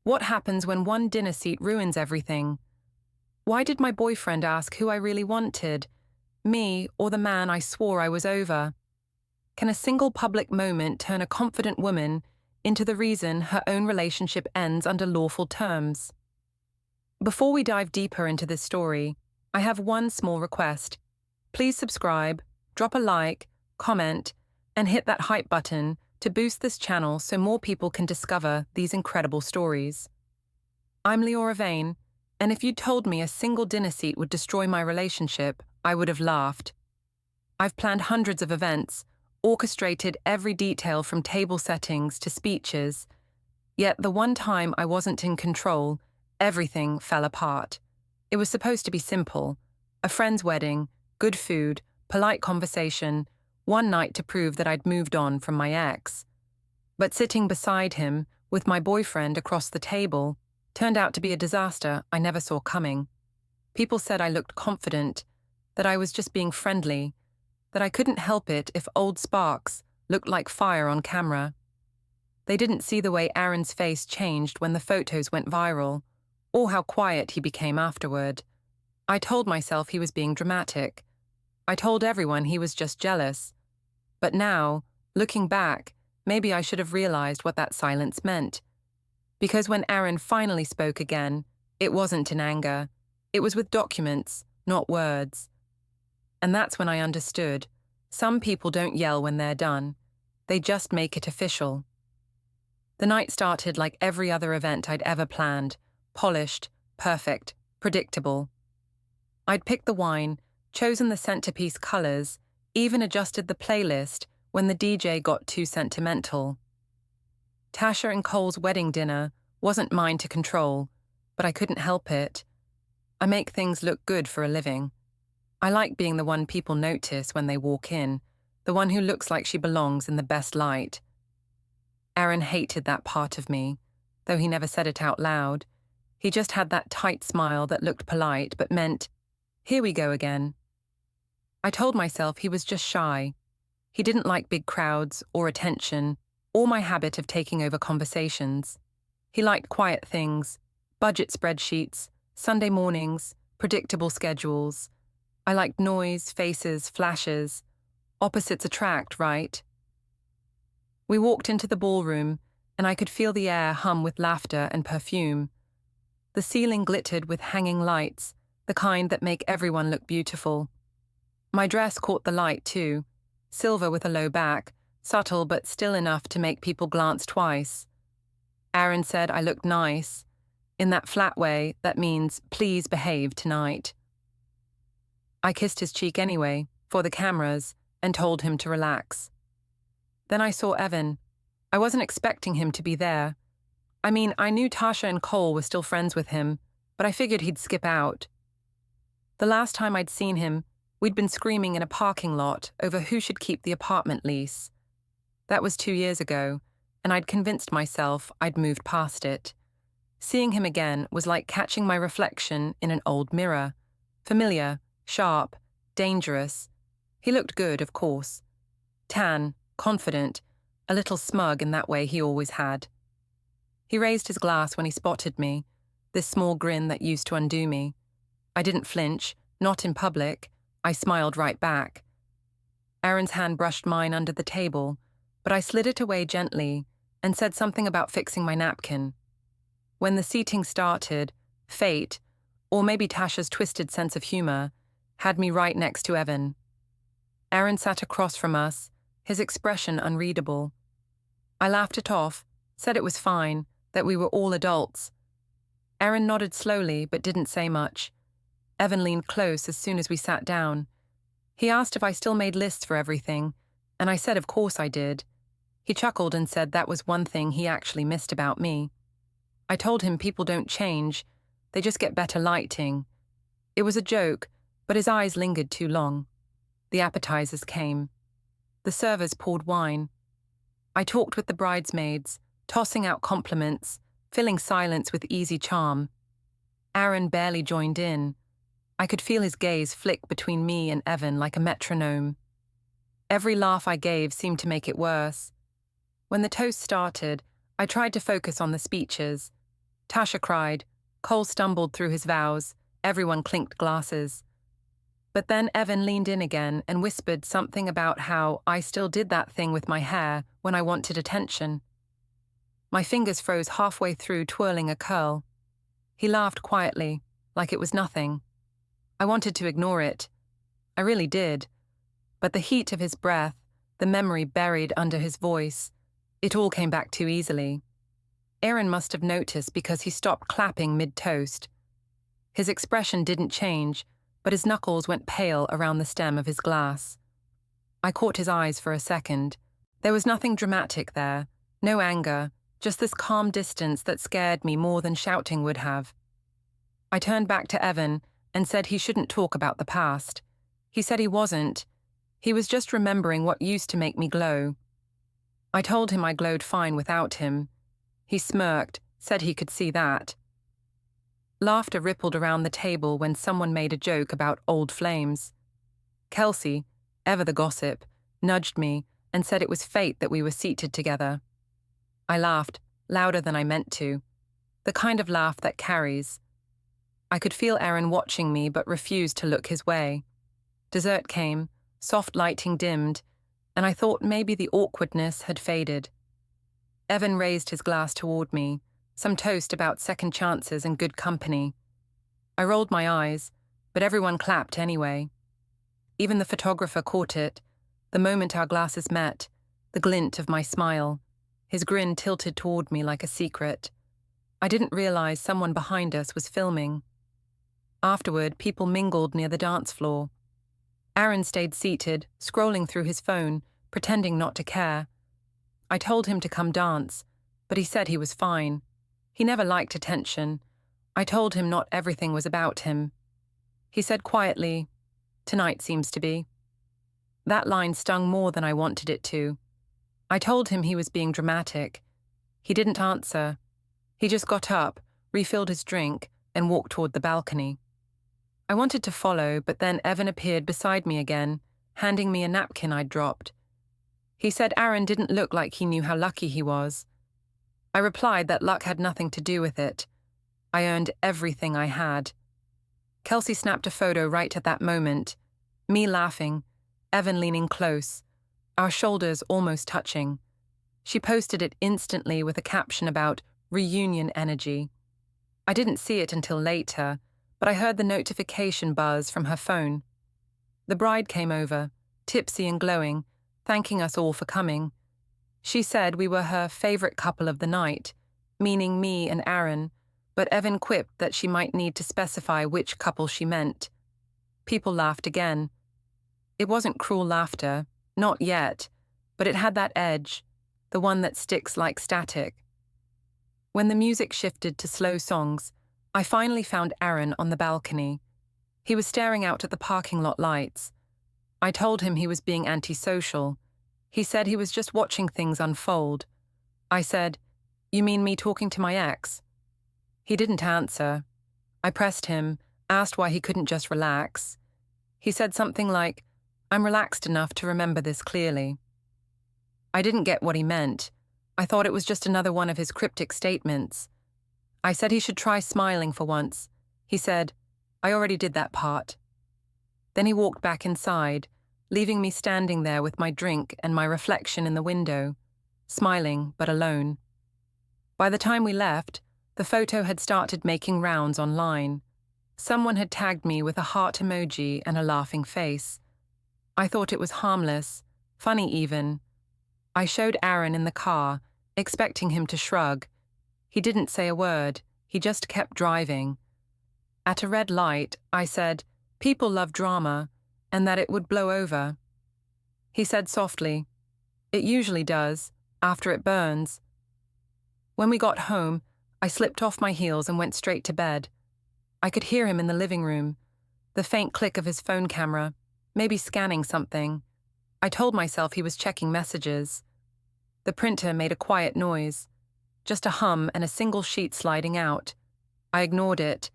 What happens when one dinner seat ruins everything? Why did my boyfriend ask who I really wanted? Me or the man I swore I was over? Can a single public moment turn a confident woman into the reason her own relationship ends under lawful terms? Before we dive deeper into this story, I have one small request. Please subscribe, drop a like, comment, and hit that hype button to boost this channel so more people can discover these incredible stories. I'm Leora Vane, and if you'd told me a single dinner seat would destroy my relationship, I would have laughed. I've planned hundreds of events, orchestrated every detail from table settings to speeches, yet the one time I wasn't in control, everything fell apart. It was supposed to be simple: a friend's wedding, good food, polite conversation, one night to prove that I'd moved on from my ex. But sitting beside him, with my boyfriend across the table, turned out to be a disaster I never saw coming. People said I looked confident, that I was just being friendly, that I couldn't help it if old sparks looked like fire on camera. They didn't see the way Aaron's face changed when the photos went viral, or how quiet he became afterward. I told myself he was being dramatic. I told everyone he was just jealous. But now, looking back, maybe I should have realized what that silence meant. Because when Aaron finally spoke again, it wasn't in anger. It was with documents, not words. And that's when I understood. Some people don't yell when they're done. They just make it official. The night started like every other event I'd ever planned: polished, perfect, predictable. I'd picked the wine, chosen the centerpiece colors, even adjusted the playlist when the DJ got too sentimental. Tasha and Cole's wedding dinner wasn't mine to control, but I couldn't help it. I make things look good for a living. I like being the one people notice when they walk in, the one who looks like she belongs in the best light. Aaron hated that part of me, though he never said it out loud. He just had that tight smile that looked polite but meant, "Here we go again." I told myself he was just shy. He didn't like big crowds or attention, or my habit of taking over conversations. He liked quiet things: budget spreadsheets, Sunday mornings, predictable schedules. I liked noise, faces, flashes. Opposites attract, right? We walked into the ballroom, and I could feel the air hum with laughter and perfume. The ceiling glittered with hanging lights, the kind that make everyone look beautiful. My dress caught the light too, silver with a low back, subtle but still enough to make people glance twice. Aaron said I looked nice, in that flat way that means please behave tonight. I kissed his cheek anyway, for the cameras, and told him to relax. Then I saw Evan. I wasn't expecting him to be there. I mean, I knew Tasha and Cole were still friends with him, but I figured he'd skip out. The last time I'd seen him, we'd been screaming in a parking lot over who should keep the apartment lease. That was 2 years ago, and I'd convinced myself I'd moved past it. Seeing him again was like catching my reflection in an old mirror. Familiar, sharp, dangerous. He looked good, of course. Tan, confident, a little smug in that way he always had. He raised his glass when he spotted me, this small grin that used to undo me. I didn't flinch, not in public. I smiled right back. Aaron's hand brushed mine under the table, but I slid it away gently and said something about fixing my napkin. When the seating started, fate, or maybe Tasha's twisted sense of humor, had me right next to Evan. Aaron sat across from us, his expression unreadable. I laughed it off, said it was fine, that we were all adults. Aaron nodded slowly but didn't say much. Evan leaned close as soon as we sat down. He asked if I still made lists for everything, and I said of course I did. He chuckled and said that was one thing he actually missed about me. I told him people don't change, they just get better lighting. It was a joke, but his eyes lingered too long. The appetizers came. The servers poured wine. I talked with the bridesmaids, tossing out compliments, filling silence with easy charm. Aaron barely joined in. I could feel his gaze flick between me and Evan like a metronome. Every laugh I gave seemed to make it worse. When the toast started, I tried to focus on the speeches. Tasha cried. Cole stumbled through his vows. Everyone clinked glasses. But then Evan leaned in again and whispered something about how I still did that thing with my hair when I wanted attention. My fingers froze halfway through twirling a curl. He laughed quietly, like it was nothing. I wanted to ignore it. I really did. But the heat of his breath, the memory buried under his voice, it all came back too easily. Aaron must have noticed because he stopped clapping mid-toast. His expression didn't change, but his knuckles went pale around the stem of his glass. I caught his eyes for a second. There was nothing dramatic there, no anger, just this calm distance that scared me more than shouting would have. I turned back to Evan and said he shouldn't talk about the past. He said he wasn't. He was just remembering what used to make me glow. I told him I glowed fine without him. He smirked, said he could see that. Laughter rippled around the table when someone made a joke about old flames. Kelsey, ever the gossip, nudged me and said it was fate that we were seated together. I laughed, louder than I meant to. The kind of laugh that carries. I could feel Aaron watching me but refused to look his way. Dessert came, soft lighting dimmed, and I thought maybe the awkwardness had faded. Evan raised his glass toward me, some toast about second chances and good company. I rolled my eyes, but everyone clapped anyway. Even the photographer caught it, the moment our glasses met, the glint of my smile, his grin tilted toward me like a secret. I didn't realize someone behind us was filming. Afterward, people mingled near the dance floor. Aaron stayed seated, scrolling through his phone, pretending not to care. I told him to come dance, but he said he was fine. He never liked attention. I told him not everything was about him. He said quietly, "Tonight seems to be." That line stung more than I wanted it to. I told him he was being dramatic. He didn't answer. He just got up, refilled his drink, and walked toward the balcony. I wanted to follow, but then Evan appeared beside me again, handing me a napkin I'd dropped. He said Aaron didn't look like he knew how lucky he was. I replied that luck had nothing to do with it. I earned everything I had. Kelsey snapped a photo right at that moment, me laughing, Evan leaning close, our shoulders almost touching. She posted it instantly with a caption about reunion energy. I didn't see it until later, but I heard the notification buzz from her phone. The bride came over, tipsy and glowing, thanking us all for coming. She said we were her favorite couple of the night, meaning me and Aaron, but Evan quipped that she might need to specify which couple she meant. People laughed again. It wasn't cruel laughter, not yet, but it had that edge, the one that sticks like static. When the music shifted to slow songs, I finally found Aaron on the balcony. He was staring out at the parking lot lights. I told him he was being antisocial. He said he was just watching things unfold. I said, "You mean me talking to my ex?" He didn't answer. I pressed him, asked why he couldn't just relax. He said something like, "I'm relaxed enough to remember this clearly." I didn't get what he meant. I thought it was just another one of his cryptic statements. I said he should try smiling for once. He said, "I already did that part." Then he walked back inside, leaving me standing there with my drink and my reflection in the window, smiling but alone. By the time we left, the photo had started making rounds online. Someone had tagged me with a heart emoji and a laughing face. I thought it was harmless, funny even. I showed Aaron in the car, expecting him to shrug. He didn't say a word, he just kept driving. At a red light, I said, "People love drama," and that it would blow over. He said softly, "It usually does, after it burns." When we got home, I slipped off my heels and went straight to bed. I could hear him in the living room, the faint click of his phone camera, maybe scanning something. I told myself he was checking messages. The printer made a quiet noise, just a hum and a single sheet sliding out. I ignored it.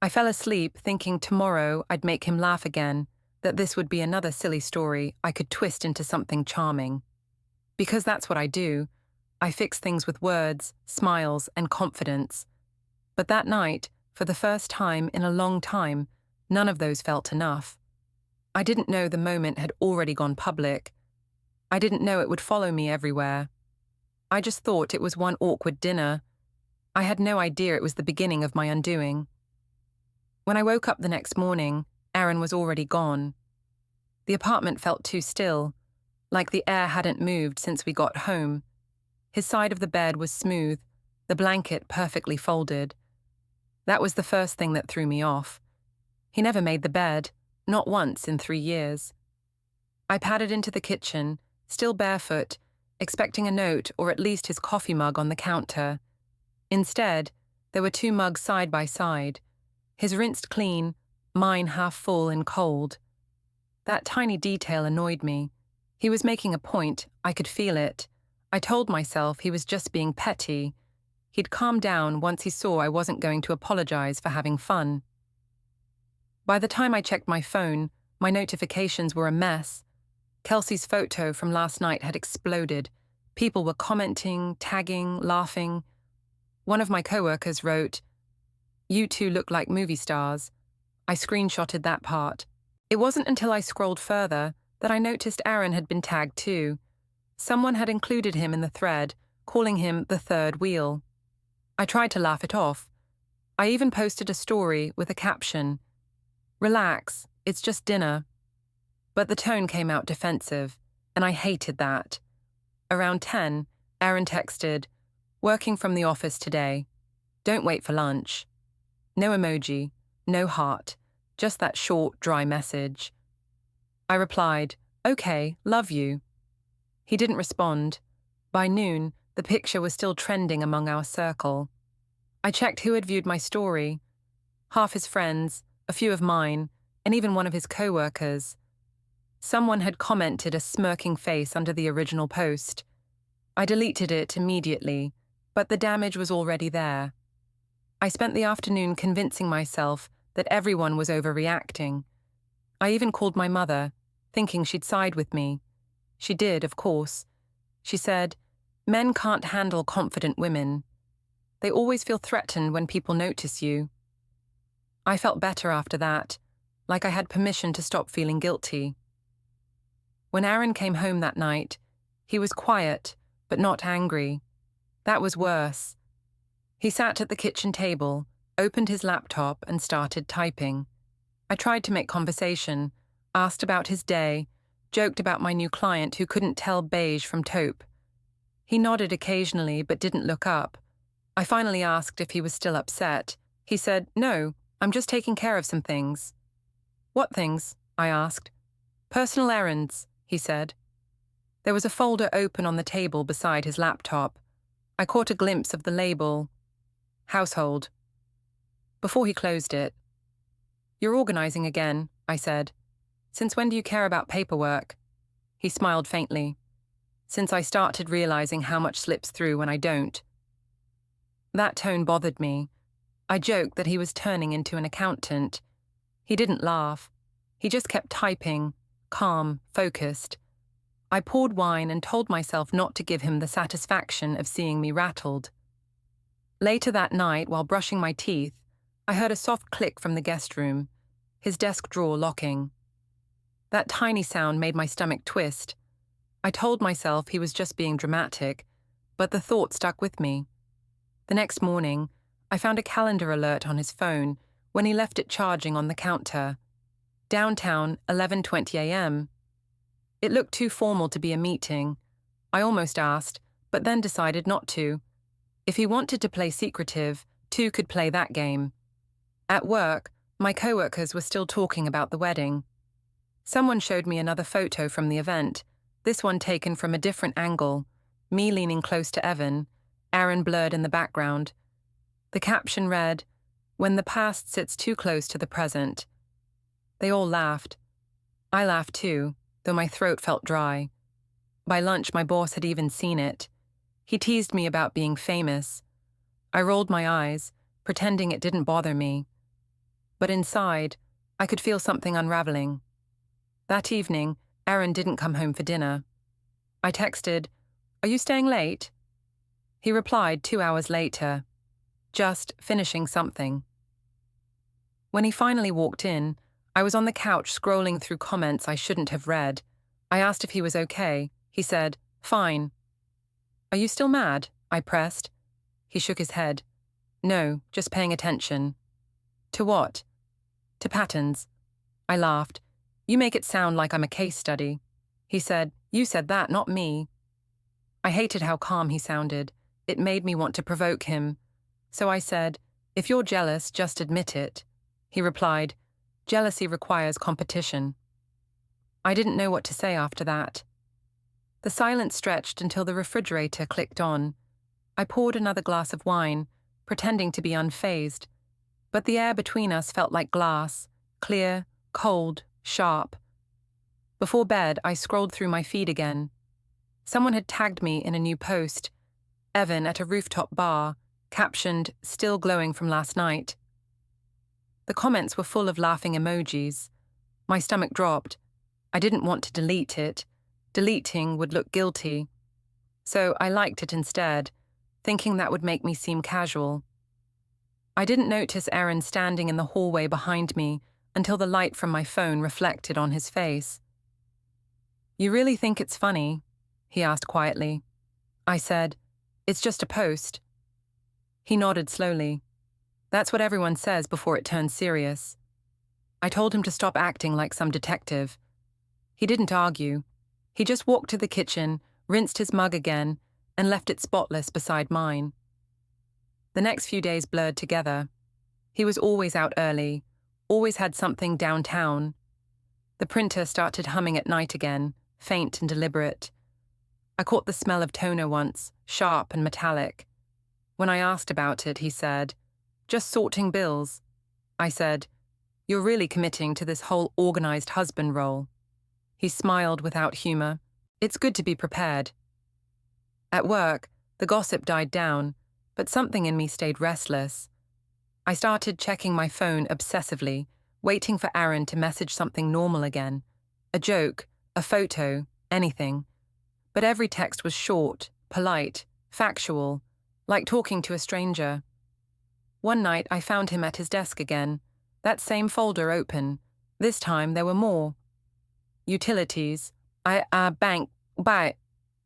I fell asleep thinking tomorrow I'd make him laugh again, that this would be another silly story I could twist into something charming. Because that's what I do. I fix things with words, smiles, and confidence. But that night, for the first time in a long time, none of those felt enough. I didn't know the moment had already gone public. I didn't know it would follow me everywhere. I just thought it was one awkward dinner. I had no idea it was the beginning of my undoing. When I woke up the next morning, Aaron was already gone. The apartment felt too still, like the air hadn't moved since we got home. His side of the bed was smooth, the blanket perfectly folded. That was the first thing that threw me off. He never made the bed, not once in 3 years. I padded into the kitchen, still barefoot, expecting a note or at least his coffee mug on the counter. Instead, there were 2 mugs side by side, his rinsed clean, mine half full and cold. That tiny detail annoyed me. He was making a point, I could feel it. I told myself he was just being petty. He'd calm down once he saw I wasn't going to apologize for having fun. By the time I checked my phone, my notifications were a mess. Kelsey's photo from last night had exploded. People were commenting, tagging, laughing. One of my coworkers wrote, "You two look like movie stars." I screenshotted that part. It wasn't until I scrolled further that I noticed Aaron had been tagged too. Someone had included him in the thread, calling him the third wheel. I tried to laugh it off. I even posted a story with a caption, "Relax, it's just dinner." But the tone came out defensive, and I hated that. Around 10, Aaron texted, "Working from the office today. Don't wait for lunch." No emoji, no heart, just that short, dry message. I replied, "Okay, love you." He didn't respond. By noon, the picture was still trending among our circle. I checked who had viewed my story. Half his friends, a few of mine, and even one of his co-workers. Someone had commented a smirking face under the original post. I deleted it immediately, but the damage was already there. I spent the afternoon convincing myself that everyone was overreacting. I even called my mother, thinking she'd side with me. She did, of course. She said, "Men can't handle confident women. They always feel threatened when people notice you." I felt better after that, like I had permission to stop feeling guilty. When Aaron came home that night, he was quiet, but not angry. That was worse. He sat at the kitchen table, opened his laptop, and started typing. I tried to make conversation, asked about his day, joked about my new client who couldn't tell beige from taupe. He nodded occasionally but didn't look up. I finally asked if he was still upset. He said, "No, I'm just taking care of some things." "What things?" I asked. "Personal errands," he said. There was a folder open on the table beside his laptop. I caught a glimpse of the label, "Household." Before he closed it, "You're organizing again," I said. "Since when do you care about paperwork?" He smiled faintly. "Since I started realizing how much slips through when I don't." That tone bothered me. I joked that he was turning into an accountant. He didn't laugh. He just kept typing, calm, focused. I poured wine and told myself not to give him the satisfaction of seeing me rattled. Later that night, while brushing my teeth, I heard a soft click from the guest room, his desk drawer locking. That tiny sound made my stomach twist. I told myself he was just being dramatic, but the thought stuck with me. The next morning, I found a calendar alert on his phone when he left it charging on the counter. Downtown, 11:20 a.m. It looked too formal to be a meeting. I almost asked, but then decided not to. If he wanted to play secretive, 2 could play that game. At work, my coworkers were still talking about the wedding. Someone showed me another photo from the event, this one taken from a different angle, me leaning close to Evan, Aaron blurred in the background. The caption read, "When the past sits too close to the present." They all laughed. I laughed too, though my throat felt dry. By lunch, my boss had even seen it. He teased me about being famous. I rolled my eyes, pretending it didn't bother me. But inside, I could feel something unraveling. That evening, Aaron didn't come home for dinner. I texted, "Are you staying late?" He replied 2 hours later, just finishing something. When he finally walked in, I was on the couch scrolling through comments I shouldn't have read. I asked if he was okay. He said, "Fine." "Are you still mad?" I pressed. He shook his head. "No, just paying attention." "To what?" "To patterns." I laughed. "You make it sound like I'm a case study." He said, "You said that, not me." I hated how calm he sounded. It made me want to provoke him. So I said, "If you're jealous, just admit it." He replied, "Jealousy requires competition." I didn't know what to say after that. The silence stretched until the refrigerator clicked on. I poured another glass of wine, pretending to be unfazed. But the air between us felt like glass, clear, cold, sharp. Before bed, I scrolled through my feed again. Someone had tagged me in a new post, Evan at a rooftop bar, captioned, "Still glowing from last night." The comments were full of laughing emojis. My stomach dropped. I didn't want to delete it. Deleting would look guilty. So I liked it instead, thinking that would make me seem casual. I didn't notice Aaron standing in the hallway behind me until the light from my phone reflected on his face. "You really think it's funny?" he asked quietly. I said, "It's just a post." He nodded slowly. "That's what everyone says before it turns serious." I told him to stop acting like some detective. He didn't argue. He just walked to the kitchen, rinsed his mug again, and left it spotless beside mine. The next few days blurred together. He was always out early, always had something downtown. The printer started humming at night again, faint and deliberate. I caught the smell of toner once, sharp and metallic. When I asked about it, he said, "Just sorting bills." I said, "You're really committing to this whole organized husband role." He smiled without humor. "It's good to be prepared." At work, the gossip died down, but something in me stayed restless. I started checking my phone obsessively, waiting for Aaron to message something normal again. A joke, a photo, anything. But every text was short, polite, factual, like talking to a stranger. One night I found him at his desk again, that same folder open. This time there were more. Utilities, bank,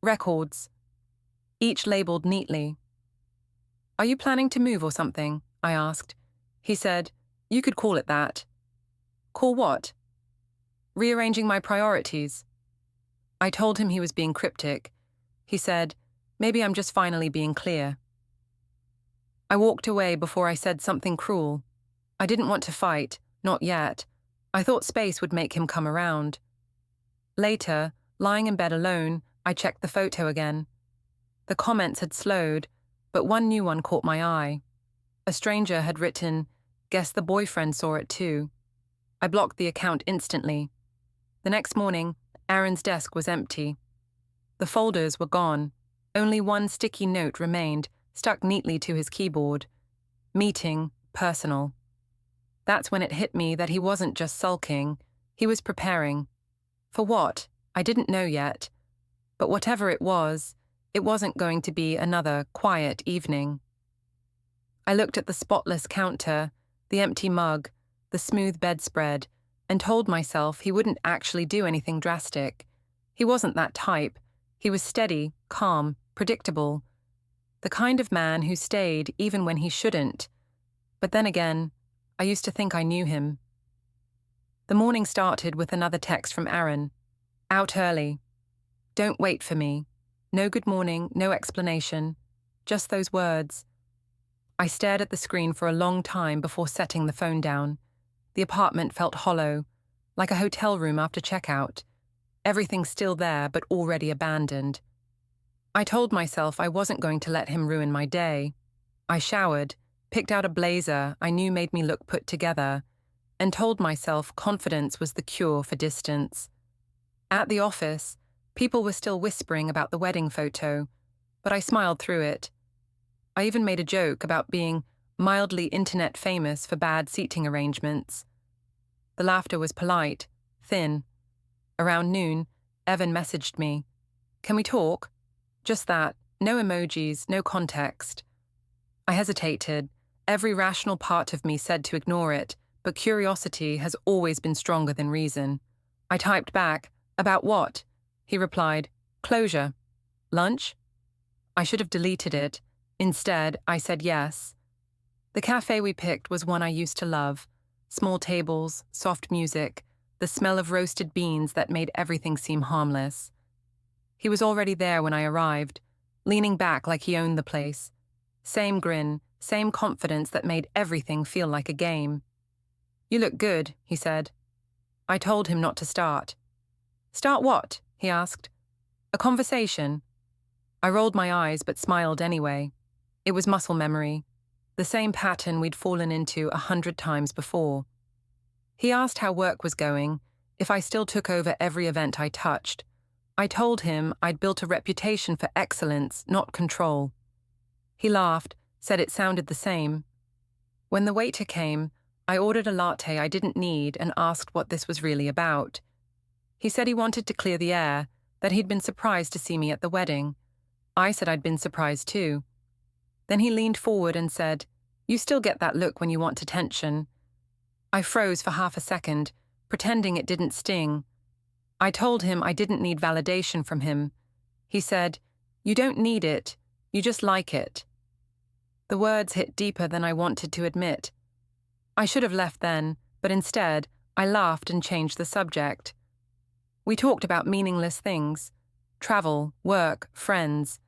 records, each labeled neatly. "Are you planning to move or something?" I asked. He said, "You could call it that." "Call what?" "Rearranging my priorities." I told him he was being cryptic. He said, "Maybe I'm just finally being clear." I walked away before I said something cruel. I didn't want to fight, not yet. I thought space would make him come around. Later, lying in bed alone, I checked the photo again. The comments had slowed, but one new one caught my eye. A stranger had written, "Guess the boyfriend saw it too." I blocked the account instantly. The next morning, Aaron's desk was empty. The folders were gone. Only one sticky note remained, stuck neatly to his keyboard. Meeting, personal. That's when it hit me that he wasn't just sulking. He was preparing. For what? I didn't know yet. But whatever it wasn't going to be another quiet evening. I looked at the spotless counter, the empty mug, the smooth bedspread, and told myself he wouldn't actually do anything drastic. He wasn't that type. He was steady, calm, predictable. The kind of man who stayed even when he shouldn't. But then again, I used to think I knew him. The morning started with another text from Aaron. "Out early. Don't wait for me. No good morning, no explanation. Just those words." I stared at the screen for a long time before setting the phone down. The apartment felt hollow, like a hotel room after checkout. Everything still there, but already abandoned. I told myself I wasn't going to let him ruin my day. I showered, picked out a blazer I knew made me look put together, and told myself confidence was the cure for distance. At the office, people were still whispering about the wedding photo, but I smiled through it. I even made a joke about being mildly internet famous for bad seating arrangements. The laughter was polite, thin. Around noon, Evan messaged me. "Can we talk?" Just that, no emojis, no context. I hesitated. Every rational part of me said to ignore it, but curiosity has always been stronger than reason. I typed back, "About what?" He replied, "Closure. Lunch?" I should have deleted it. Instead, I said yes. The cafe we picked was one I used to love. Small tables, soft music, the smell of roasted beans that made everything seem harmless. He was already there when I arrived, leaning back like he owned the place. Same grin, same confidence that made everything feel like a game. "You look good," he said. I told him not to start. "Start what?" he asked. "A conversation." I rolled my eyes but smiled anyway. It was muscle memory, the same pattern we'd fallen into 100 times before. He asked how work was going, if I still took over every event I touched. I told him I'd built a reputation for excellence, not control. He laughed, said it sounded the same. When the waiter came, I ordered a latte I didn't need and asked what this was really about. He said he wanted to clear the air, that he'd been surprised to see me at the wedding. I said I'd been surprised too. Then he leaned forward and said, "You still get that look when you want attention." I froze for half a second, pretending it didn't sting. I told him I didn't need validation from him. He said, "You don't need it, you just like it." The words hit deeper than I wanted to admit. I should have left then, but instead, I laughed and changed the subject. We talked about meaningless things. Travel, work, friends.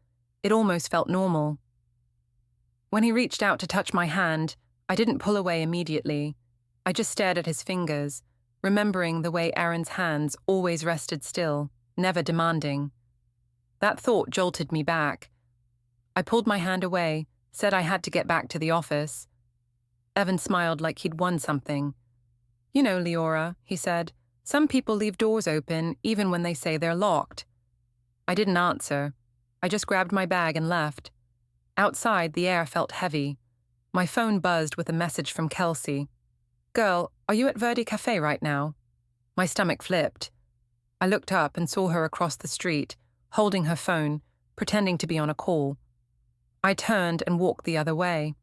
It almost felt normal. When he reached out to touch my hand, I didn't pull away immediately. I just stared at his fingers, remembering the way Aaron's hands always rested still, never demanding. That thought jolted me back. I pulled my hand away, said I had to get back to the office. Evan smiled like he'd won something. "You know, Leora," he said, "some people leave doors open even when they say they're locked." I didn't answer. I just grabbed my bag and left. Outside, the air felt heavy. My phone buzzed with a message from Kelsey. "Girl, are you at Verdi Cafe right now?" My stomach flipped. I looked up and saw her across the street, holding her phone, pretending to be on a call. I turned and walked the other way.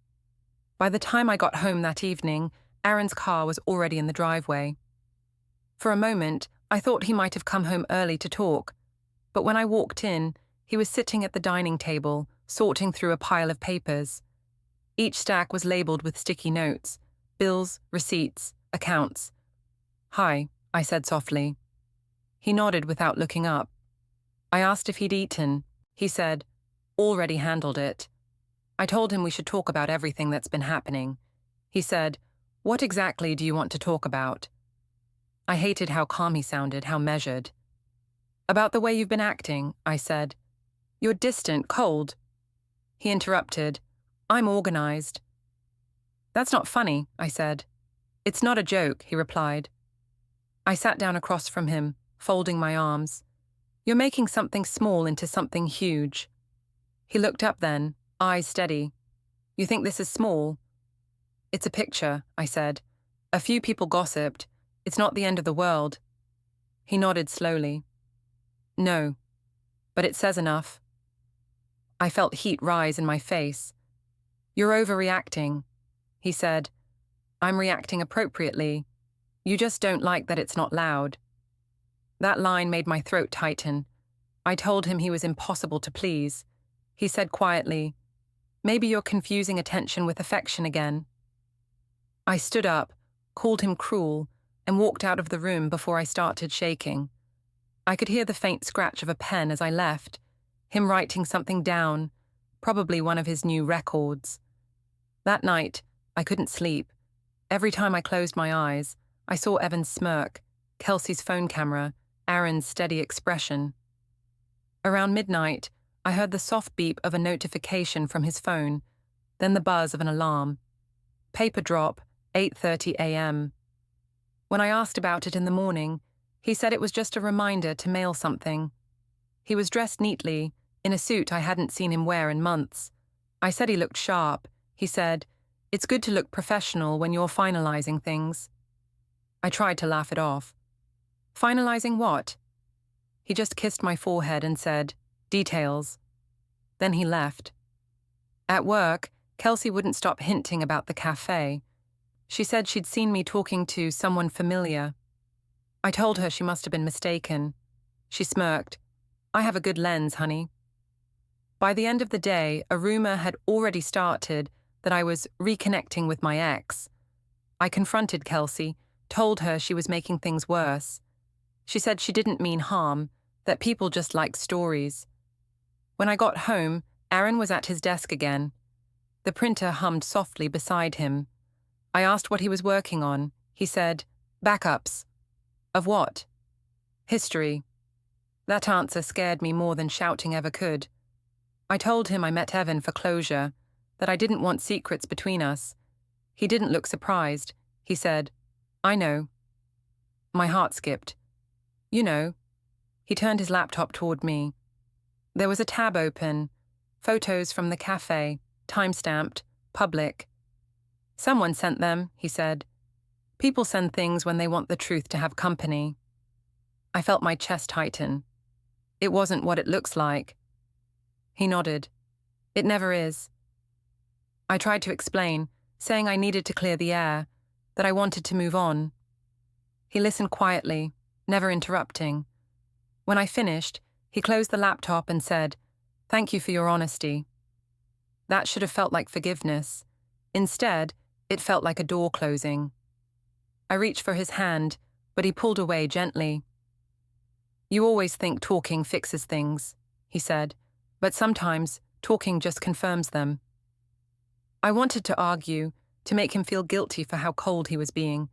By the time I got home that evening, Aaron's car was already in the driveway. For a moment, I thought he might have come home early to talk, but when I walked in, he was sitting at the dining table, sorting through a pile of papers. Each stack was labeled with sticky notes, bills, receipts, accounts. "Hi," I said softly. He nodded without looking up. I asked if he'd eaten. He said, "Already handled it." I told him we should talk about everything that's been happening. He said, "What exactly do you want to talk about?" I hated how calm he sounded, how measured. "About the way you've been acting," I said. "You're distant, cold." He interrupted. "I'm organized." "That's not funny," I said. "It's not a joke," he replied. I sat down across from him, folding my arms. "You're making something small into something huge." He looked up then, eyes steady. "You think this is small?" "It's a picture," I said. "A few people gossiped. It's not the end of the world." He nodded slowly. "No, but it says enough." I felt heat rise in my face. "You're overreacting," he said. "I'm reacting appropriately. You just don't like that it's not loud." That line made my throat tighten. I told him he was impossible to please. He said quietly, "Maybe you're confusing attention with affection again." I stood up, called him cruel, and walked out of the room before I started shaking. I could hear the faint scratch of a pen as I left, him writing something down, probably one of his new records. That night, I couldn't sleep. Every time I closed my eyes, I saw Evan's smirk, Kelsey's phone camera, Aaron's steady expression. Around midnight, I heard the soft beep of a notification from his phone, then the buzz of an alarm. Paper drop, 8:30 a.m. When I asked about it in the morning, he said it was just a reminder to mail something. He was dressed neatly, in a suit I hadn't seen him wear in months. I said he looked sharp. He said, "It's good to look professional when you're finalizing things." I tried to laugh it off. "Finalizing what?" He just kissed my forehead and said, "Details." Then he left. At work, Kelsey wouldn't stop hinting about the cafe. She said she'd seen me talking to someone familiar. I told her she must have been mistaken. She smirked. I have a good lens, honey. By the end of the day, a rumor had already started that I was reconnecting with my ex. I confronted Kelsey, told her she was making things worse. She said she didn't mean harm, that people just like stories. When I got home, Aaron was at his desk again. The printer hummed softly beside him. I asked what he was working on. He said, backups. Of what? History. That answer scared me more than shouting ever could. I told him I met Evan for closure, that I didn't want secrets between us. He didn't look surprised. He said, I know. My heart skipped. You know. He turned his laptop toward me. There was a tab open. Photos from the cafe, time-stamped, public. Someone sent them, he said. People send things when they want the truth to have company. I felt my chest tighten. It wasn't what it looks like. He nodded. It never is. I tried to explain, saying I needed to clear the air, that I wanted to move on. He listened quietly, never interrupting. When I finished, he closed the laptop and said, Thank you for your honesty. That should have felt like forgiveness. Instead, it felt like a door closing. I reached for his hand, but he pulled away gently. You always think talking fixes things, he said, but sometimes talking just confirms them. I wanted to argue, to make him feel guilty for how cold he was being.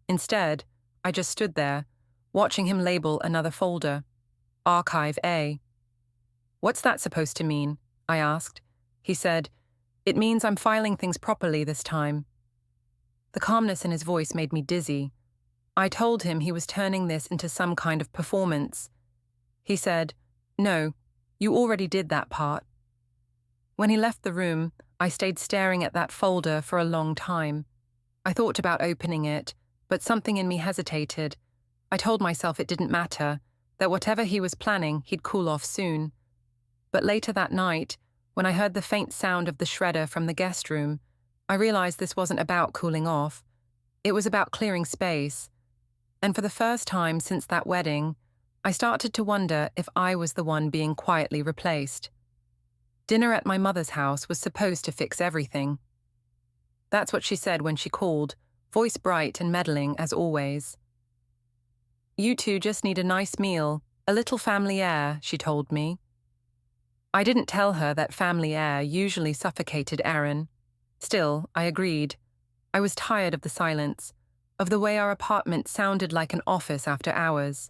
Instead, I just stood there, watching him label another folder. Archive A. What's that supposed to mean? I asked. He said, It means I'm filing things properly this time. The calmness in his voice made me dizzy. I told him he was turning this into some kind of performance. He said, No, you already did that part. When he left the room, I stayed staring at that folder for a long time. I thought about opening it, but something in me hesitated. I told myself it didn't matter, that whatever he was planning, he'd cool off soon. But later that night, when I heard the faint sound of the shredder from the guest room, I realized this wasn't about cooling off. It was about clearing space. And for the first time since that wedding, I started to wonder if I was the one being quietly replaced. Dinner at my mother's house was supposed to fix everything. That's what she said when she called, voice bright and meddling as always. You two just need a nice meal, a little family air, she told me. I didn't tell her that family air usually suffocated Aaron. Still, I agreed. I was tired of the silence, of the way our apartment sounded like an office after hours.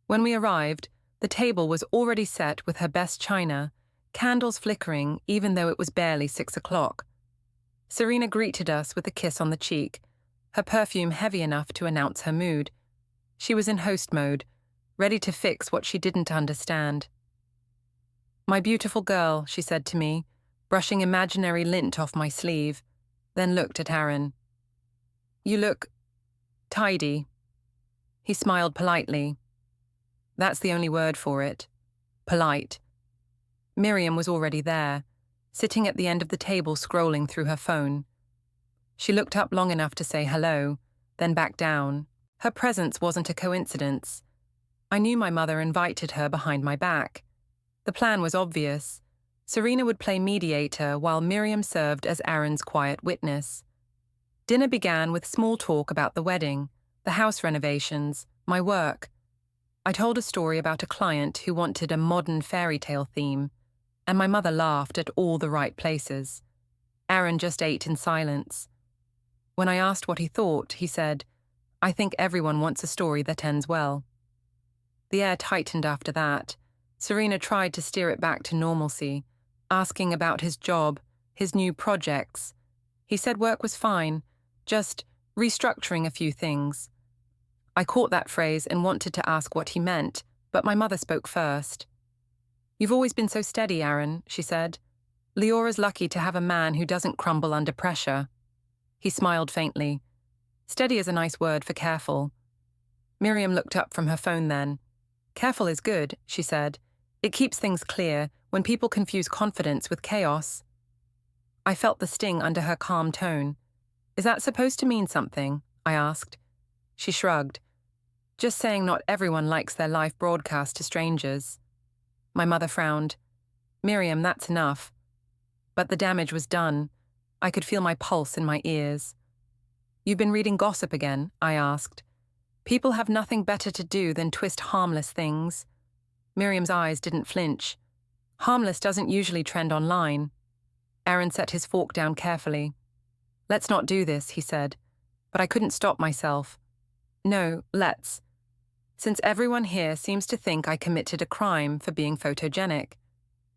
When we arrived, the table was already set with her best china, candles flickering even though it was barely 6 o'clock. Serena greeted us with a kiss on the cheek, her perfume heavy enough to announce her mood. She was in host mode, ready to fix what she didn't understand. My beautiful girl, she said to me, brushing imaginary lint off my sleeve, then looked at Aaron. You look tidy. He smiled politely. That's the only word for it. Polite. Miriam was already there, sitting at the end of the table scrolling through her phone. She looked up long enough to say hello, then back down. Her presence wasn't a coincidence. I knew my mother invited her behind my back. The plan was obvious. Serena would play mediator while Miriam served as Aaron's quiet witness. Dinner began with small talk about the wedding, the house renovations, my work. I told a story about a client who wanted a modern fairy tale theme, and my mother laughed at all the right places. Aaron just ate in silence. When I asked what he thought, he said, I think everyone wants a story that ends well. The air tightened after that. Serena tried to steer it back to normalcy, asking about his job, his new projects. He said work was fine, just restructuring a few things. I caught that phrase and wanted to ask what he meant, but my mother spoke first. You've always been so steady, Aaron, she said. Leora's lucky to have a man who doesn't crumble under pressure. He smiled faintly. Steady is a nice word for careful. Miriam looked up from her phone then. Careful is good, she said. It keeps things clear when people confuse confidence with chaos. I felt the sting under her calm tone. Is that supposed to mean something? I asked. She shrugged. Just saying not everyone likes their life broadcast to strangers. My mother frowned. Miriam, that's enough. But the damage was done. I could feel my pulse in my ears. You've been reading gossip again? I asked. People have nothing better to do than twist harmless things. Miriam's eyes didn't flinch. Harmless doesn't usually trend online. Aaron set his fork down carefully. Let's not do this, he said. But I couldn't stop myself. No, let's. Since everyone here seems to think I committed a crime for being photogenic.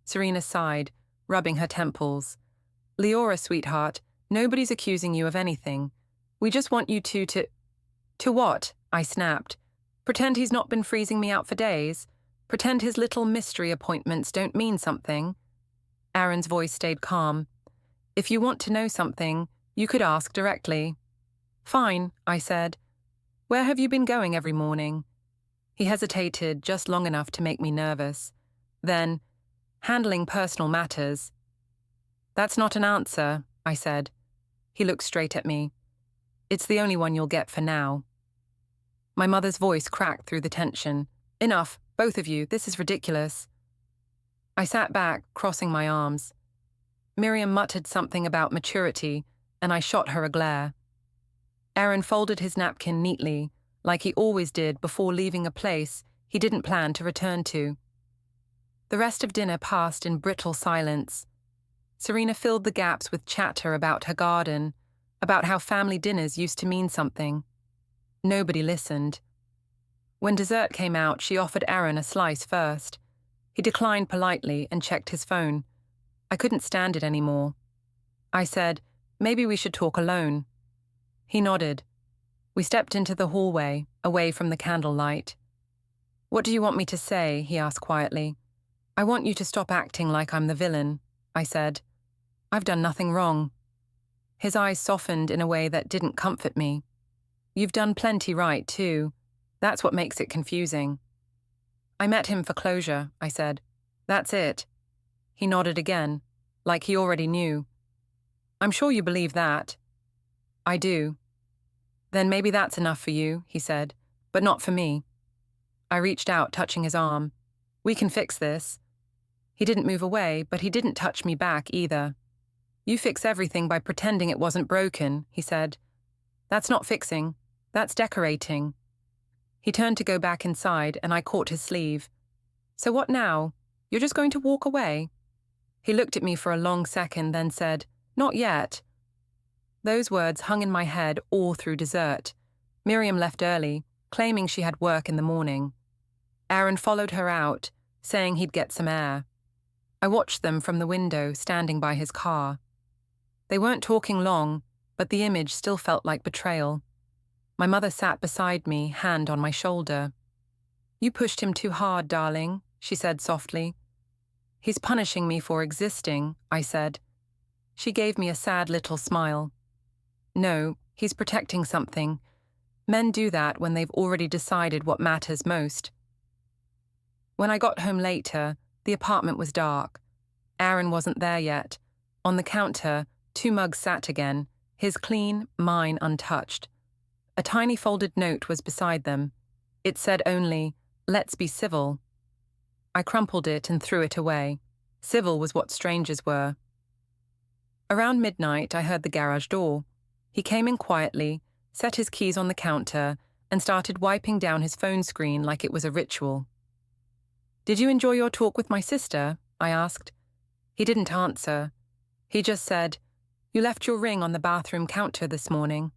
Serena sighed, rubbing her temples. Leora, sweetheart, nobody's accusing you of anything. We just want you to... To what? I snapped. Pretend he's not been freezing me out for days? Pretend his little mystery appointments don't mean something? Aaron's voice stayed calm. If you want to know something, you could ask directly. Fine, I said. Where have you been going every morning? He hesitated just long enough to make me nervous. Then, handling personal matters. That's not an answer, I said. He looked straight at me. It's the only one you'll get for now. My mother's voice cracked through the tension. Enough, both of you, this is ridiculous. I sat back, crossing my arms. Miriam muttered something about maturity, and I shot her a glare. Aaron folded his napkin neatly, like he always did before leaving a place he didn't plan to return to. The rest of dinner passed in brittle silence. Serena filled the gaps with chatter about her garden, about how family dinners used to mean something. Nobody listened. When dessert came out, she offered Aaron a slice first. He declined politely and checked his phone. I couldn't stand it anymore. I said, maybe we should talk alone. He nodded. We stepped into the hallway, away from the candlelight. What do you want me to say? He asked quietly. I want you to stop acting like I'm the villain, I said. I've done nothing wrong. His eyes softened in a way that didn't comfort me. You've done plenty right, too. That's what makes it confusing. I met him for closure, I said. That's it. He nodded again, like he already knew. I'm sure you believe that. I do. Then maybe that's enough for you, he said, but not for me. I reached out, touching his arm. We can fix this. He didn't move away, but he didn't touch me back either. You fix everything by pretending it wasn't broken, he said. That's not fixing. That's decorating. He turned to go back inside, and I caught his sleeve. So what now? You're just going to walk away? He looked at me for a long second, then said, Not yet. Those words hung in my head all through dessert. Miriam left early, claiming she had work in the morning. Aaron followed her out, saying he'd get some air. I watched them from the window, standing by his car. They weren't talking long, but the image still felt like betrayal. My mother sat beside me, hand on my shoulder. You pushed him too hard, darling, she said softly. He's punishing me for existing, I said. She gave me a sad little smile. No, he's protecting something. Men do that when they've already decided what matters most. When I got home later, the apartment was dark. Aaron wasn't there yet. On the counter, 2 mugs sat again, his clean, mine untouched. A tiny folded note was beside them. It said only, "Let's be civil." I crumpled it and threw it away. Civil was what strangers were. Around midnight, I heard the garage door. He came in quietly, set his keys on the counter, and started wiping down his phone screen like it was a ritual. Did you enjoy your talk with my sister? I asked. He didn't answer. He just said, You left your ring on the bathroom counter this morning.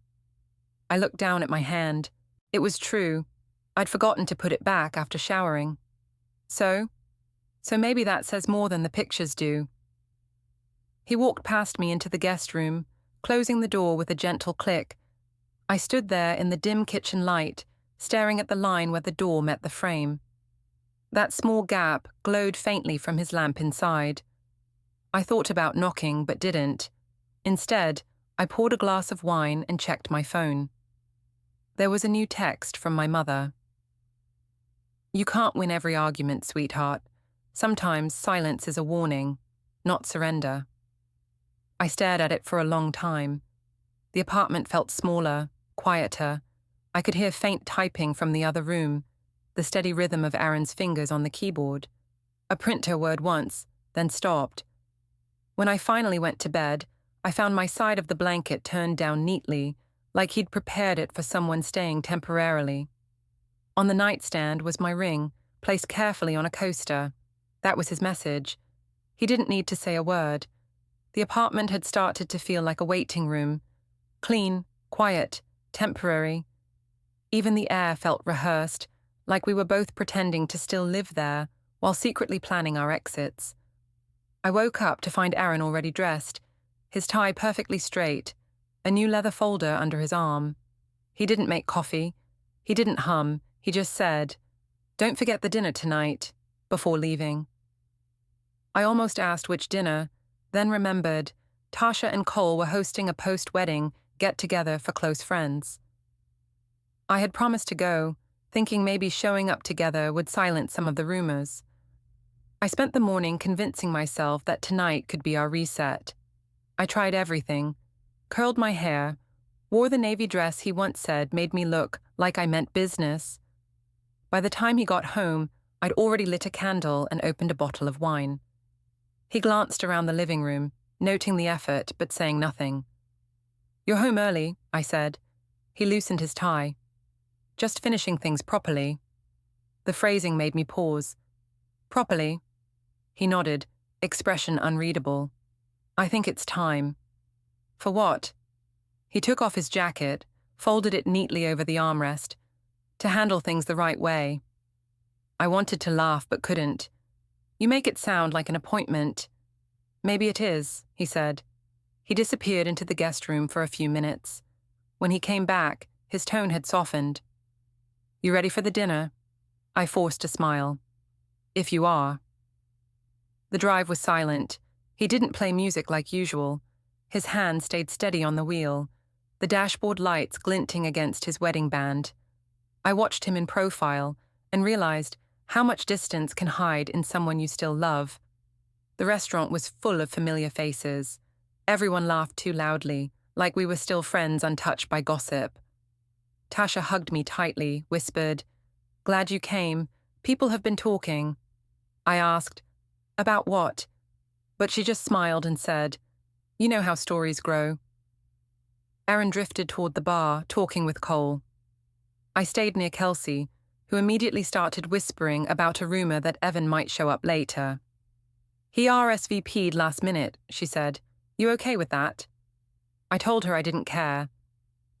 I looked down at my hand. It was true. I'd forgotten to put it back after showering. So maybe that says more than the pictures do. He walked past me into the guest room, closing the door with a gentle click. I stood there in the dim kitchen light, staring at the line where the door met the frame. That small gap glowed faintly from his lamp inside. I thought about knocking, but didn't. Instead, I poured a glass of wine and checked my phone. There was a new text from my mother. You can't win every argument, sweetheart. Sometimes silence is a warning, not surrender. I stared at it for a long time. The apartment felt smaller, quieter. I could hear faint typing from the other room, the steady rhythm of Aaron's fingers on the keyboard. A printer word once, then stopped. When I finally went to bed, I found my side of the blanket turned down neatly, like he'd prepared it for someone staying temporarily. On the nightstand was my ring, placed carefully on a coaster. That was his message. He didn't need to say a word. The apartment had started to feel like a waiting room. Clean, quiet, temporary. Even the air felt rehearsed, like we were both pretending to still live there, while secretly planning our exits. I woke up to find Aaron already dressed, his tie perfectly straight, a new leather folder under his arm. He didn't make coffee. He didn't hum. He just said, "Don't forget the dinner tonight," before leaving. I almost asked which dinner, then remembered Tasha and Cole were hosting a post-wedding get-together for close friends. I had promised to go, thinking maybe showing up together would silence some of the rumors. I spent the morning convincing myself that tonight could be our reset. I tried everything, curled my hair, wore the navy dress he once said made me look like I meant business. By the time he got home, I'd already lit a candle and opened a bottle of wine. He glanced around the living room, noting the effort but saying nothing. "You're home early," I said. He loosened his tie. "Just finishing things properly." The phrasing made me pause. "Properly?" He nodded, expression unreadable. "I think it's time." "For what?" He took off his jacket, folded it neatly over the armrest. "To handle things the right way." I wanted to laugh but couldn't. "You make it sound like an appointment." "Maybe it is," he said. He disappeared into the guest room for a few minutes. When he came back, his tone had softened. "You ready for the dinner?" I forced a smile. "If you are." The drive was silent. He didn't play music like usual. His hand stayed steady on the wheel, the dashboard lights glinting against his wedding band. I watched him in profile and realized how much distance can hide in someone you still love. The restaurant was full of familiar faces. Everyone laughed too loudly, like we were still friends untouched by gossip. Tasha hugged me tightly, whispered, "Glad you came. People have been talking." I asked, "About what?" But she just smiled and said, "You know how stories grow." Aaron drifted toward the bar, talking with Cole. I stayed near Kelsey, who immediately started whispering about a rumor that Evan might show up later. "He RSVP'd last minute," she said. "You okay with that?" I told her I didn't care.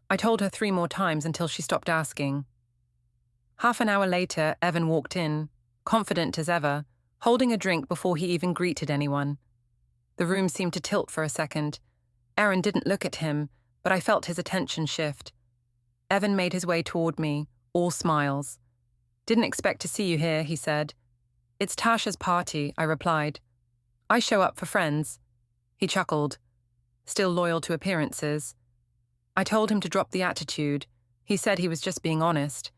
I told her 3 more times until she stopped asking. Half an hour later, Evan walked in, confident as ever, holding a drink before he even greeted anyone. The room seemed to tilt for a second. Aaron didn't look at him, but I felt his attention shift. Evan made his way toward me, all smiles. "Didn't expect to see you here," he said. "It's Tasha's party," I replied. "I show up for friends." He chuckled. "Still loyal to appearances." I told him to drop the attitude. He said he was just being honest.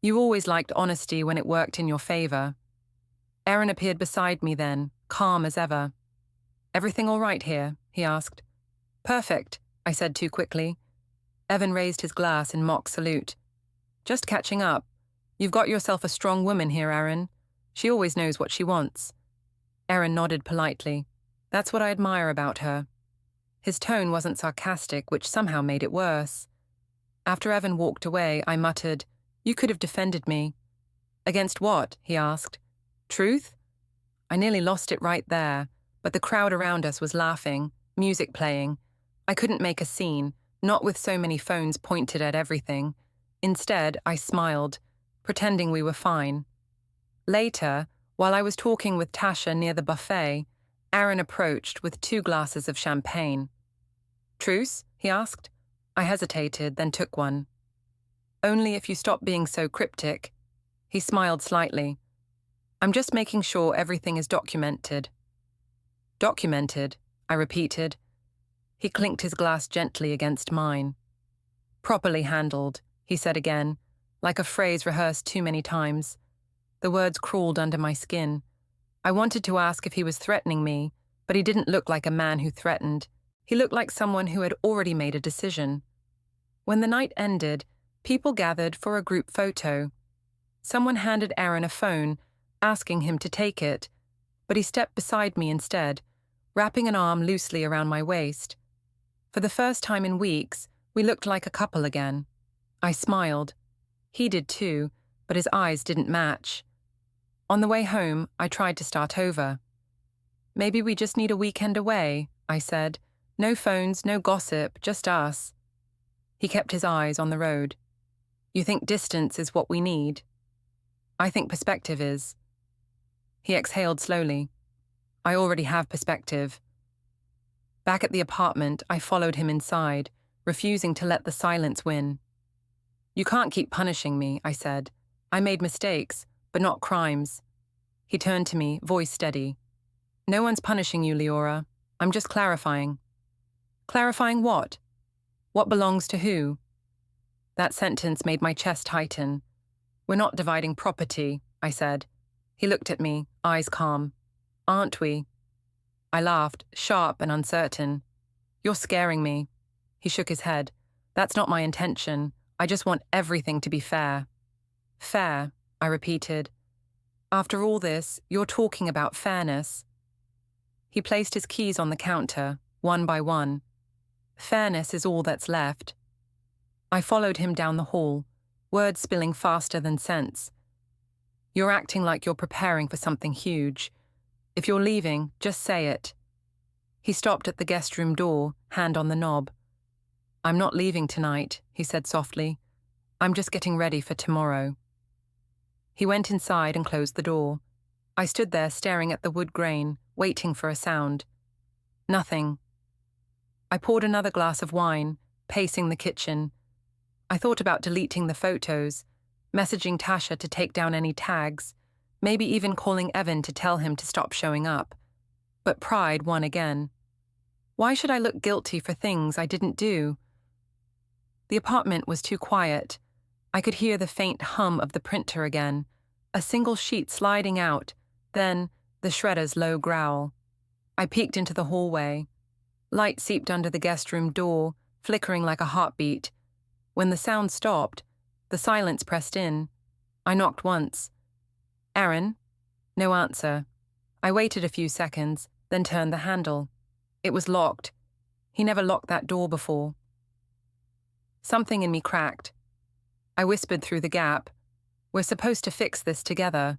"You always liked honesty when it worked in your favor." Aaron appeared beside me then, calm as ever. "Everything all right here?" he asked. "Perfect," I said too quickly. Evan raised his glass in mock salute. "Just catching up. You've got yourself a strong woman here, Aaron. She always knows what she wants." Aaron nodded politely. "That's what I admire about her." His tone wasn't sarcastic, which somehow made it worse. After Evan walked away, I muttered, "You could have defended me." "Against what?" he asked. "Truth?" I nearly lost it right there, but the crowd around us was laughing, music playing. I couldn't make a scene, not with so many phones pointed at everything. Instead, I smiled, pretending we were fine. Later, while I was talking with Tasha near the buffet, Aaron approached with 2 glasses of champagne. "Truce?" he asked. I hesitated, then took one. "Only if you stop being so cryptic." He smiled slightly. "I'm just making sure everything is documented." "Documented," I repeated. He clinked his glass gently against mine. "Properly handled," he said again, like a phrase rehearsed too many times. The words crawled under my skin. I wanted to ask if he was threatening me, but he didn't look like a man who threatened. He looked like someone who had already made a decision. When the night ended, people gathered for a group photo. Someone handed Aaron a phone, asking him to take it, but he stepped beside me instead, wrapping an arm loosely around my waist. For the first time in weeks, we looked like a couple again. I smiled. He did too, but his eyes didn't match. On the way home, I tried to start over. "Maybe we just need a weekend away," I said. "No phones, no gossip, just us." He kept his eyes on the road. "You think distance is what we need?" "I think perspective is." He exhaled slowly. "I already have perspective." Back at the apartment, I followed him inside, refusing to let the silence win. "You can't keep punishing me," I said. "I made mistakes, but not crimes." He turned to me, voice steady. "No one's punishing you, Leora. I'm just clarifying." "Clarifying what? What belongs to who?" That sentence made my chest tighten. "We're not dividing property," I said. He looked at me, eyes calm. "Aren't we?" I laughed, sharp and uncertain. "You're scaring me." He shook his head. "That's not my intention. I just want everything to be fair." "Fair," I repeated. "After all this, you're talking about fairness." He placed his keys on the counter, one by one. "Fairness is all that's left." I followed him down the hall, words spilling faster than sense. "You're acting like you're preparing for something huge. If you're leaving, just say it." He stopped at the guest room door, hand on the knob. "I'm not leaving tonight," he said softly. "I'm just getting ready for tomorrow." He went inside and closed the door. I stood there staring at the wood grain, waiting for a sound. Nothing. I poured another glass of wine, pacing the kitchen. I thought about deleting the photos, messaging Tasha to take down any tags, maybe even calling Evan to tell him to stop showing up. But pride won again. Why should I look guilty for things I didn't do? The apartment was too quiet. I could hear the faint hum of the printer again, a single sheet sliding out, then the shredder's low growl. I peeked into the hallway. Light seeped under the guest room door, flickering like a heartbeat. When the sound stopped, the silence pressed in. I knocked once. "Aaron?" No answer. I waited a few seconds, then turned the handle. It was locked. He never locked that door before. Something in me cracked. I whispered through the gap, "We're supposed to fix this together."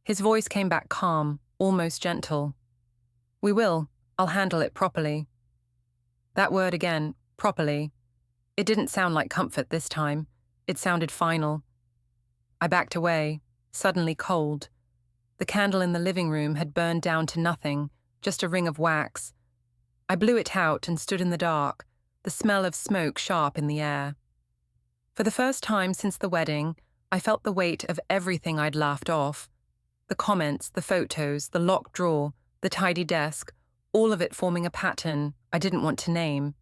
His voice came back calm, almost gentle. "We will. I'll handle it properly." That word again, properly. It didn't sound like comfort this time. It sounded final. I backed away, suddenly cold. The candle in the living room had burned down to nothing, just a ring of wax. I blew it out and stood in the dark, the smell of smoke sharp in the air. For the first time since the wedding, I felt the weight of everything I'd laughed off. The comments, the photos, the locked drawer, the tidy desk, all of it forming a pattern I didn't want to name.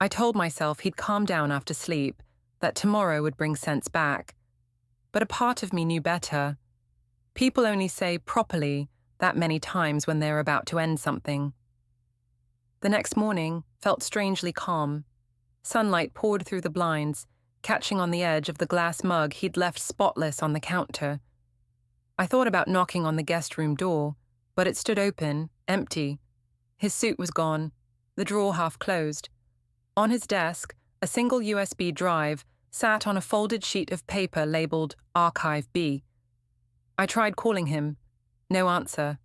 I told myself he'd calm down after sleep, that tomorrow would bring sense back. But a part of me knew better. People only say properly that many times when they're about to end something. The next morning felt strangely calm. Sunlight poured through the blinds, catching on the edge of the glass mug he'd left spotless on the counter. I thought about knocking on the guest room door, but it stood open, empty. His suit was gone, the drawer half closed. On his desk, a single USB drive sat on a folded sheet of paper labeled Archive B. I tried calling him. No answer.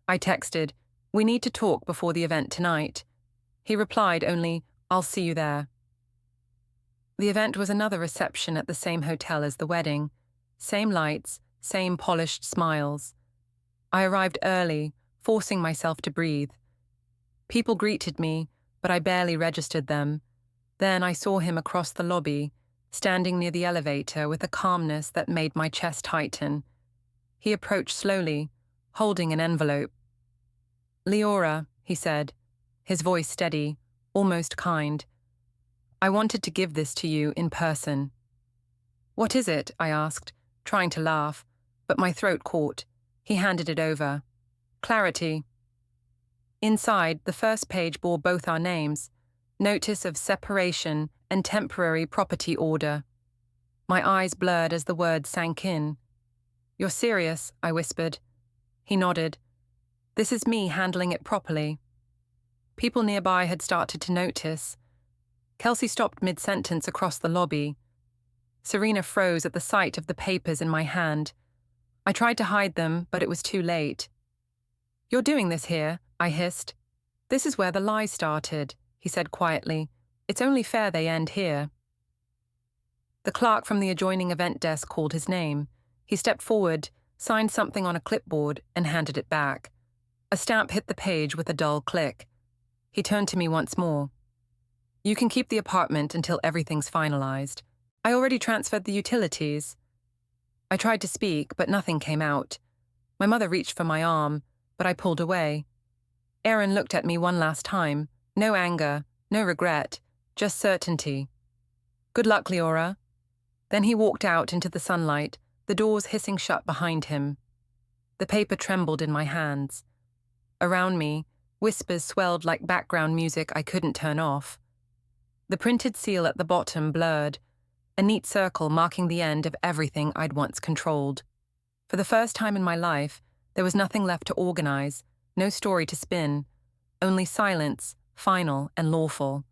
I texted, "We need to talk before the event tonight." He replied only, "I'll see you there." The event was another reception at the same hotel as the wedding. Same lights, same polished smiles. I arrived early, forcing myself to breathe. People greeted me, but I barely registered them. Then I saw him across the lobby, standing near the elevator with a calmness that made my chest tighten. He approached slowly, holding an envelope. "Leora," he said, his voice steady, almost kind. "I wanted to give this to you in person." "What is it?" I asked, trying to laugh, but my throat caught. He handed it over. "Clarity." Inside, the first page bore both our names, notice of separation and temporary property order. My eyes blurred as the words sank in. "You're serious," I whispered. He nodded. "This is me handling it properly." People nearby had started to notice. Kelsey stopped mid-sentence across the lobby. Serena froze at the sight of the papers in my hand. I tried to hide them, but it was too late. "You're doing this here," I hissed. "This is where the lie started," he said quietly. "It's only fair they end here." The clerk from the adjoining event desk called his name. He stepped forward, signed something on a clipboard, and handed it back. A stamp hit the page with a dull click. He turned to me once more. "You can keep the apartment until everything's finalized. I already transferred the utilities." I tried to speak, but nothing came out. My mother reached for my arm, but I pulled away. Aaron looked at me one last time. No anger, no regret, just certainty. "Good luck, Leora." Then he walked out into the sunlight, the doors hissing shut behind him. The paper trembled in my hands. Around me, whispers swelled like background music I couldn't turn off. The printed seal at the bottom blurred, a neat circle marking the end of everything I'd once controlled. For the first time in my life, there was nothing left to organize, no story to spin, only silence, final and lawful.